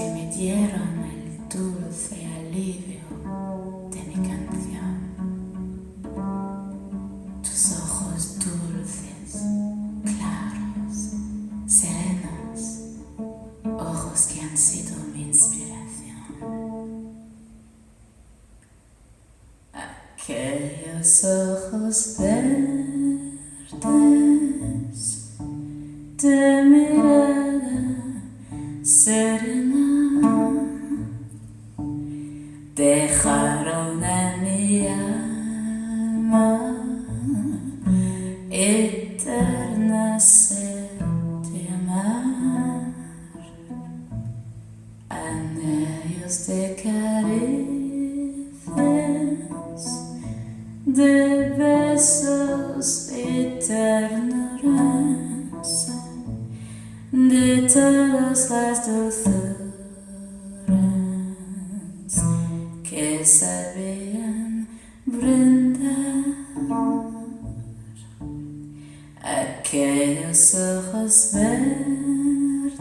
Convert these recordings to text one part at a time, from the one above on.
que me dieron el dulce alivio de mi canción. Tus ojos dulces, claros, serenos, ojos que han sido mi inspiración. Aquellos ojos verdes de mirada serena dejaron en mi alma eterna sed de amar, anhelos de caricias, de besos y ternuras, de todas las dulzuras que sabían brindar. Aquellos ojos verdes,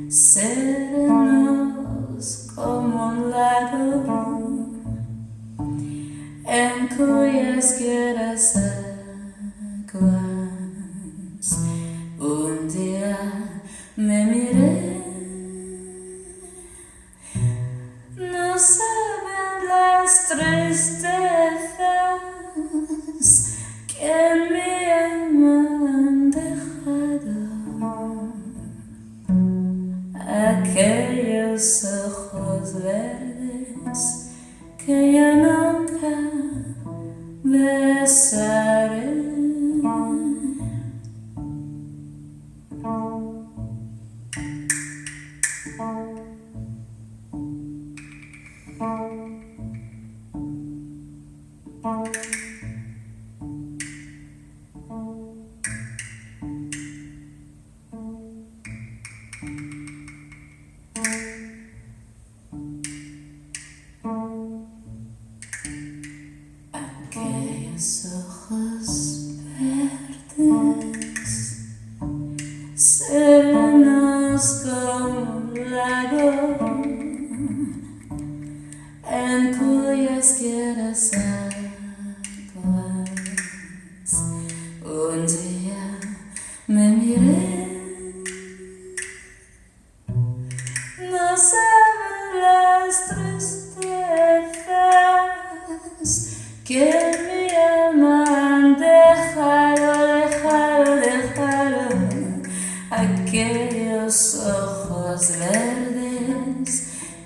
serenos como un lago, en cuyas quieras aguas un día me miré. No saben las tristezas que en mi alma han dejado aquellos ojos verdes que ya nunca besaré. Aquellos ojos verdes, serenos como un lago, en cuyas quieras aguas un día me miré. No saben las tristezas que mi alma han dejado aquellos ojos verdes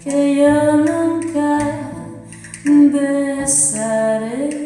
que yo nunca besaré.